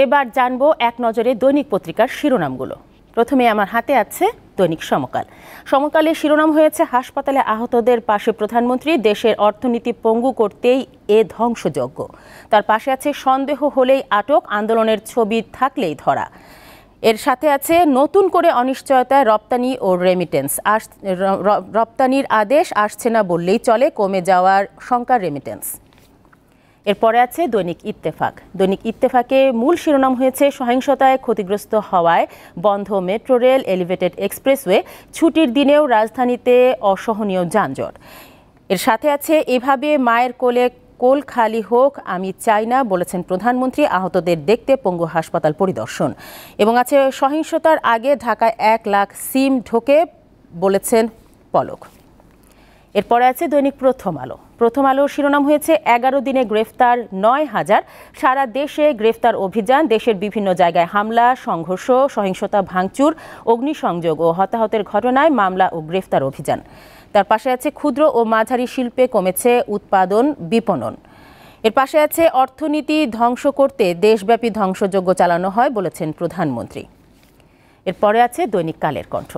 এবার জানবো এক নজরে দৈনিক পত্রিকার শিরোনামগুলো। প্রথমে আমার হাতে আছে দৈনিক সমকাল। সমকালের শিরোনাম হয়েছে হাসপাতালে আহতদের পাশে প্রধানমন্ত্রী, দেশের অর্থনীতি পঙ্গু করতেই এ ধ্বংসযজ্ঞ। তার পাশে আছে সন্দেহ হলেই আটক, আন্দোলনের ছবি থাকলেই ধরা। এর সাথে আছে নতুন করে অনিশ্চয়তায় রপ্তানি ও রেমিটেন্স। রপ্তানির আদেশ আসছে না বললেই চলে, কমে যাওয়ার শঙ্কার রেমিটেন্স। এরপরে আছে দৈনিক ইত্তেফাক। দৈনিক ইত্তেফাকে মূল শিরোনাম হয়েছে সহিংসতায় ক্ষতিগ্রস্ত হওয়ায় বন্ধ মেট্রো রেল, এলিভেটেড এক্সপ্রেসওয়ে, ছুটির দিনেও রাজধানীতে অসহনীয় যানজট। এর সাথে আছে এভাবে মায়ের কোলে কোল খালি হোক আমি চাই না, বলেছেন প্রধানমন্ত্রী, আহতদের দেখতে পঙ্গু হাসপাতাল পরিদর্শন। এবং আছে সহিংসতার আগে ঢাকায় 1 লাখ সিম ঢোকে, বলেছেন পলক। এরপরে আছে দৈনিক প্রথম আলো। প্রথম আলোর শিরোনাম হয়েছে 11 দিনে গ্রেফতার 9,000, সারা দেশে গ্রেফতার অভিযান, দেশের বিভিন্ন জায়গায় হামলা, সংঘর্ষ, সহিংসতা, ভাঙচুর, অগ্নিসংযোগ ও হতাহতের ঘটনায় মামলা ও গ্রেফতার অভিযান। তার পাশে আছে ক্ষুদ্র ও মাঝারি শিল্পে কমেছে উৎপাদন, বিপণন। এর পাশে আছে অর্থনীতি ধ্বংস করতে দেশব্যাপী ধ্বংসযজ্ঞ চালানো হয়, বলেছেন প্রধানমন্ত্রী। এরপরে আছে দৈনিক কালের কণ্ঠ।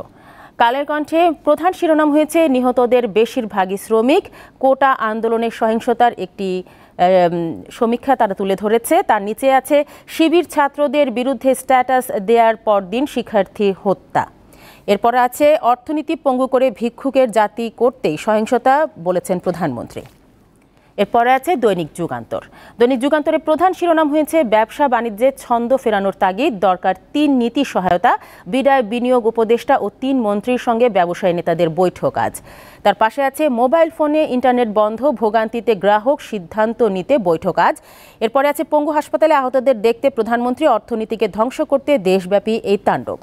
কালের কণ্ঠে প্রধান শিরোনাম হয়েছে নিহতদের বেশিরভাগই শ্রমিক, কোটা আন্দোলনের সহিংসতার একটি সমীক্ষা তারা তুলে ধরেছে। তার নিচে আছে শিবির ছাত্রদের বিরুদ্ধে স্ট্যাটাস দেওয়ার পরদিন শিক্ষার্থী হত্যা। এরপর আছে অর্থনীতি পঙ্গু করে ভিক্ষুকের জাতি করতেই সহিংসতা, বলেছেন প্রধানমন্ত্রী। এরপরে আছে দৈনিক যুগান্তর। দৈনিক যুগান্তরের প্রধান শিরোনাম হয়েছে ব্যবসা বাণিজ্যে ছন্দ ফেরানোর তাগিদ, দরকার 3 নীতি সহায়তা, বিদায় বিনিয়োগ উপদেষ্টা ও 3 মন্ত্রীর সঙ্গে ব্যবসায়ী নেতাদের বৈঠক আজ। তার পাশে আছে মোবাইল ফোনে ইন্টারনেট বন্ধ, ভোগান্তিতে গ্রাহক, সিদ্ধান্ত নিতে বৈঠক আজ। এরপরে আছে পঙ্গু হাসপাতালে আহতদের দেখতে প্রধানমন্ত্রী, অর্থনীতিকে ধ্বংস করতে দেশব্যাপী এই তাণ্ডব।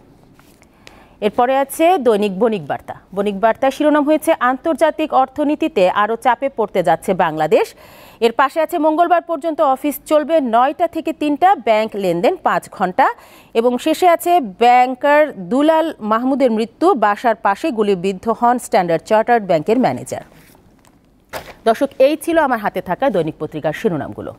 এরপরে আছে দৈনিক বণিক বার্তা। বণিক বার্তার শিরোনাম হয়েছে আন্তর্জাতিক অর্থনীতিতে আরও চাপে পড়তে যাচ্ছে বাংলাদেশ। এর পাশে আছে মঙ্গলবার পর্যন্ত অফিস চলবে 9টা থেকে 3টা, ব্যাংক লেনদেন 5 ঘন্টা। এবং শেষে আছে ব্যাংকার দুলাল মাহমুদের মৃত্যু, বাসার পাশে গুলিবিদ্ধ হন স্ট্যান্ডার্ড চার্টার্ড ব্যাংকের ম্যানেজার। দর্শক, এই ছিল আমার হাতে থাকা দৈনিক পত্রিকার শিরোনামগুলো।